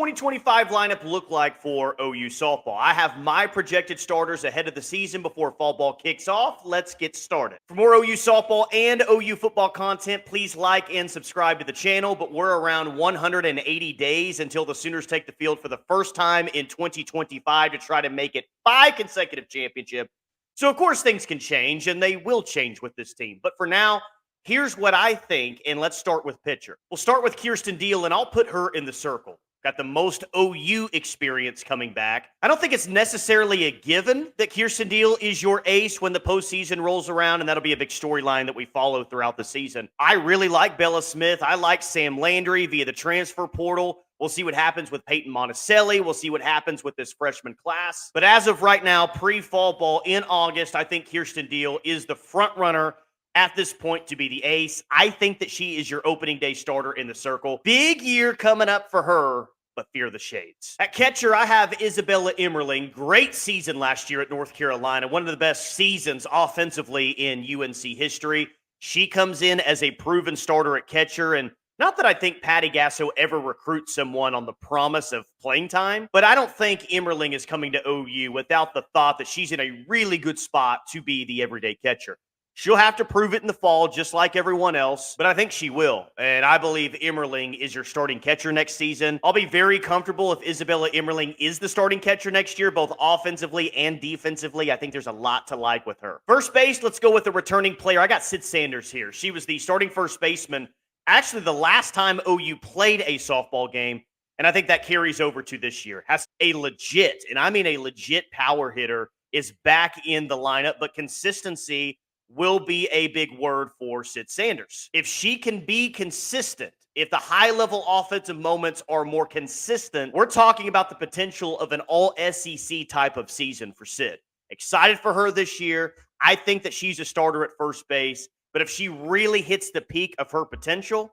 2025 lineup look like for OU softball? I have my projected starters ahead of the season before fall ball kicks off. Let's get started. For more OU softball and OU football content, please like and subscribe to the channel. But we're around 180 days until the Sooners take the field for the first time in 2025 to try to make it 5 consecutive championships. So, of course, things can change, and they will change with this team. But for now, here's what I think, and let's start with pitcher. We'll start with Kirsten Deal, and I'll put her in the circle. Got the most OU experience coming back. I don't think it's necessarily a given that Kirsten Deal is your ace when the postseason rolls around, and that'll be a big storyline that we follow throughout the season. I really like Bella Smith. I like Sam Landry via the transfer portal. We'll see what happens with Peyton Monticelli. We'll see what happens with this freshman class. But as of right now, pre-fall ball in August, I think Kirsten Deal is the front runner at this point to be the ace. I think that she is your opening day starter in the circle. Big year coming up for her, but fear the shades. At catcher, I have Isabella Emerling. Great season last year at North Carolina. One of the best seasons offensively in UNC history. She comes in as a proven starter at catcher, and not that I think Patty Gasso ever recruits someone on the promise of playing time, but I don't think Emerling is coming to OU without the thought that she's in a really good spot to be the everyday catcher. She'll have to prove it in the fall, just like everyone else, but I think she will. And I believe Emerling is your starting catcher next season. I'll be very comfortable if Isabella Emerling is the starting catcher next year, both offensively and defensively. I think there's a lot to like with her. First base, let's go with the returning player. I got Sid Sanders here. She was the starting first baseman, actually the last time OU played a softball game, and I think that carries over to this year. Has a legit, and I mean a legit power hitter, is back in the lineup, but consistency will be a big word for Sid Sanders. If she can be consistent, if the high-level offensive moments are more consistent, we're talking about the potential of an all-SEC type of season for Sid. Excited for her this year. I think that she's a starter at first base, but if she really hits the peak of her potential,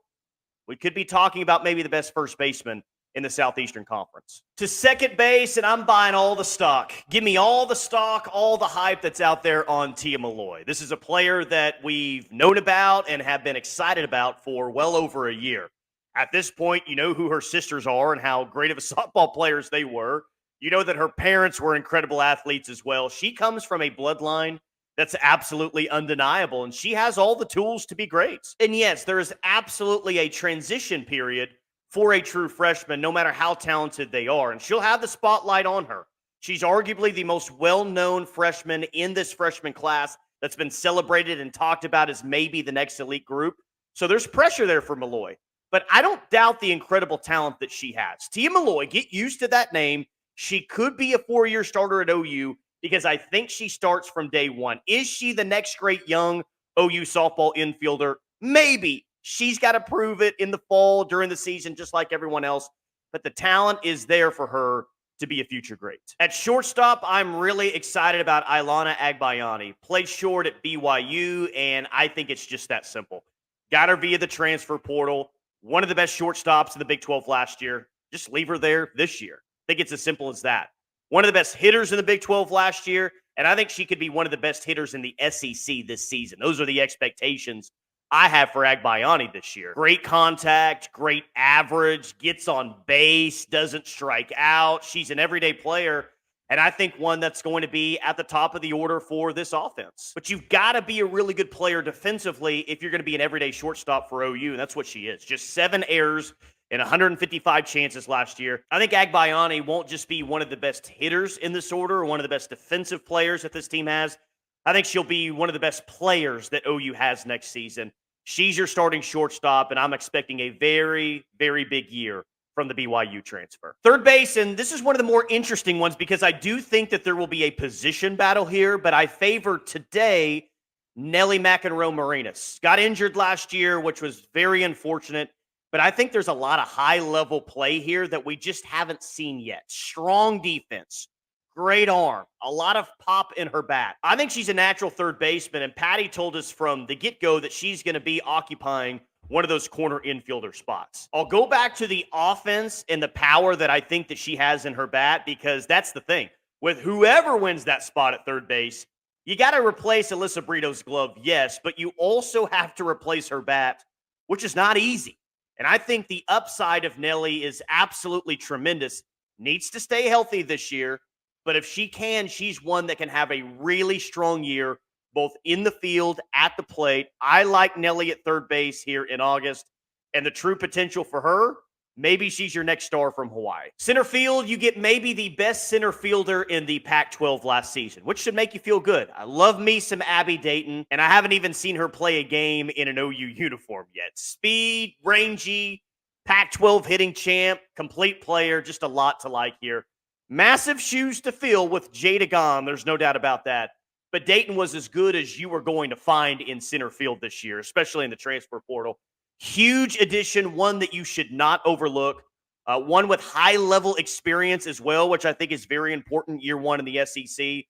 we could be talking about maybe the best first baseman in the Southeastern Conference. To second base, and I'm buying all the stock. Give me all the stock, all the hype that's out there on Tia Malloy. This is a player that we've known about and have been excited about for well over a year. At this point, you know who her sisters are and how great of a softball players they were. You know that her parents were incredible athletes as well. She comes from a bloodline that's absolutely undeniable, and she has all the tools to be great. And yes, there is absolutely a transition period for a true freshman, no matter how talented they are. And she'll have the spotlight on her. She's arguably the most well-known freshman in this freshman class that's been celebrated and talked about as maybe the next elite group. So there's pressure there for Malloy. But I don't doubt the incredible talent that she has. Tia Malloy, get used to that name. She could be a 4-year starter at OU because I think she starts from day one. Is she the next great young OU softball infielder? Maybe. She's got to prove it in the fall during the season, just like everyone else. But the talent is there for her to be a future great. At shortstop, I'm really excited about Elana Agbayani. Played short at BYU, and I think it's just that simple. Got her via the transfer portal. One of the best shortstops in the Big 12 last year. Just leave her there this year. I think it's as simple as that. One of the best hitters in the Big 12 last year, and I think she could be one of the best hitters in the SEC this season. Those are the expectations I have for Agbayani this year. Great contact, great average, gets on base, doesn't strike out. She's an everyday player, and I think one that's going to be at the top of the order for this offense. But you've got to be a really good player defensively if you're going to be an everyday shortstop for OU, and that's what she is. Just 7 errors in 155 chances last year. I think Agbayani won't just be one of the best hitters in this order or one of the best defensive players that this team has. I think she'll be one of the best players that OU has next season. She's your starting shortstop, and I'm expecting a very, very big year from the BYU transfer. Third base, and this is one of the more interesting ones because I do think that there will be a position battle here, but I favor today Nelly Marinas. Got injured last year, which was very unfortunate, but I think there's a lot of high-level play here that we just haven't seen yet. Strong defense. Great arm, a lot of pop in her bat. I think she's a natural third baseman, and Patty told us from the get-go that she's going to be occupying one of those corner infielder spots. I'll go back to the offense and the power that I think that she has in her bat because that's the thing. With whoever wins that spot at third base, you got to replace Alyssa Brito's glove, yes, but you also have to replace her bat, which is not easy. And I think the upside of Nelly is absolutely tremendous. Needs to stay healthy this year, but if she can, she's one that can have a really strong year, both in the field, at the plate. I like Nelly at third base here in August, and the true potential for her, maybe she's your next star from Hawaii. Center field, you get maybe the best center fielder in the Pac-12 last season, which should make you feel good. I love me some Abby Dayton, and I haven't even seen her play a game in an OU uniform yet. Speed, rangy, Pac-12 hitting champ, complete player, just a lot to like here. Massive shoes to fill with Jada gone. There's no doubt about that. But Dayton was as good as you were going to find in center field this year, especially in the transfer portal. Huge addition, one that you should not overlook. One with high-level experience as well, which I think is very important year one in the SEC.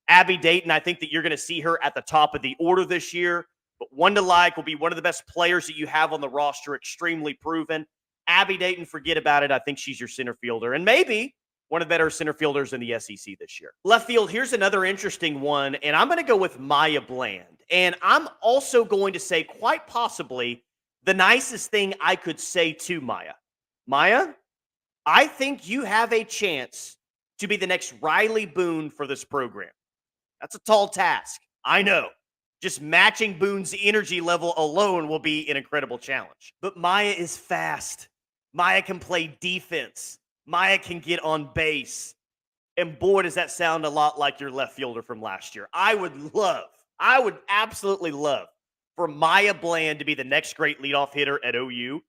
Abby Dayton, I think that you're going to see her at the top of the order this year. But one to like, will be one of the best players that you have on the roster, extremely proven. Abby Dayton, forget about it. I think she's your center fielder. And maybe one of the better center fielders in the SEC this year. Left field, here's another interesting one, and I'm going to go with Maya Bland. And I'm also going to say quite possibly the nicest thing I could say to Maya. Maya, I think you have a chance to be the next Riley Boone for this program. That's a tall task. I know. Just matching Boone's energy level alone will be an incredible challenge. But Maya is fast. Maya can play defense. Maya can get on base. And boy, does that sound a lot like your left fielder from last year. I would absolutely love for Maya Bland to be the next great leadoff hitter at OU.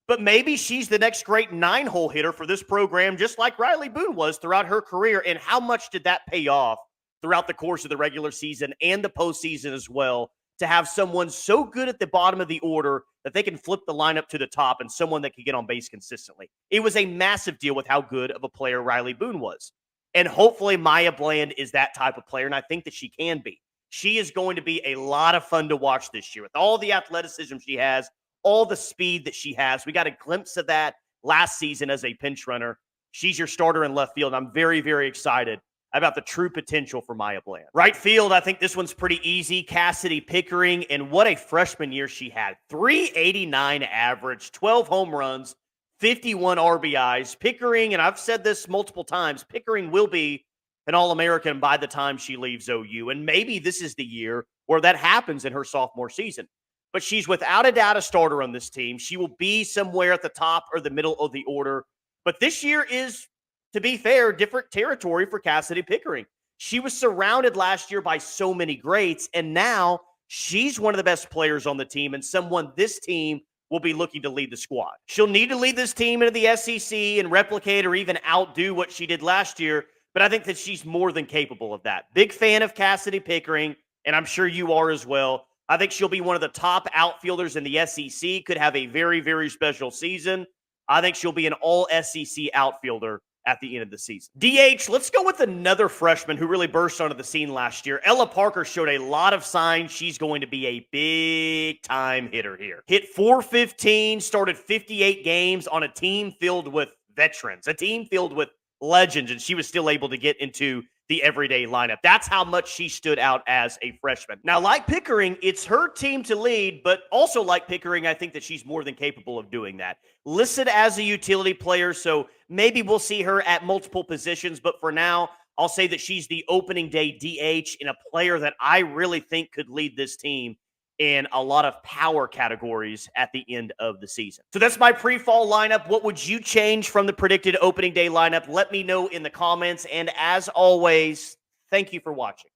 But maybe she's the next great 9-hole hitter for this program, just like Riley Boone was throughout her career. And how much did that pay off throughout the course of the regular season and the postseason as well, to have someone so good at the bottom of the order that they can flip the lineup to the top and someone that can get on base consistently. It was a massive deal with how good of a player Riley Boone was. And hopefully Maya Bland is that type of player, and I think that she can be. She is going to be a lot of fun to watch this year with all the athleticism she has, all the speed that she has. We got a glimpse of that last season as a pinch runner. She's your starter in left field. I'm very, very excited about the true potential for Maya Bland. Right field, I think this one's pretty easy. Cassidy Pickering, and what a freshman year she had. 389 average, 12 home runs, 51 RBIs. Pickering, and I've said this multiple times, Pickering will be an All-American by the time she leaves OU, and maybe this is the year where that happens in her sophomore season. But she's without a doubt a starter on this team. She will be somewhere at the top or the middle of the order. But this year is, to be fair, different territory for Cassidy Pickering. She was surrounded last year by so many greats, and now she's one of the best players on the team and someone this team will be looking to lead the squad. She'll need to lead this team into the SEC and replicate or even outdo what she did last year, but I think that she's more than capable of that. Big fan of Cassidy Pickering, and I'm sure you are as well. I think she'll be one of the top outfielders in the SEC, could have a very, very special season. I think she'll be an all-SEC outfielder at the end of the season. DH, let's go with another freshman who really burst onto the scene last year. Ella Parker showed a lot of signs she's going to be a big-time hitter here. Hit .415, started 58 games on a team filled with veterans, a team filled with legends, and she was still able to get into the everyday lineup. That's how much she stood out as a freshman. Now, like Pickering, it's her team to lead, but also like Pickering, I think that she's more than capable of doing that. Listed as a utility player, so maybe we'll see her at multiple positions, but for now, I'll say that she's the opening day DH and a player that I really think could lead this team in a lot of power categories at the end of the season. So that's my pre-fall lineup. What would you change from the predicted opening day lineup? Let me know in the comments. And as always, thank you for watching.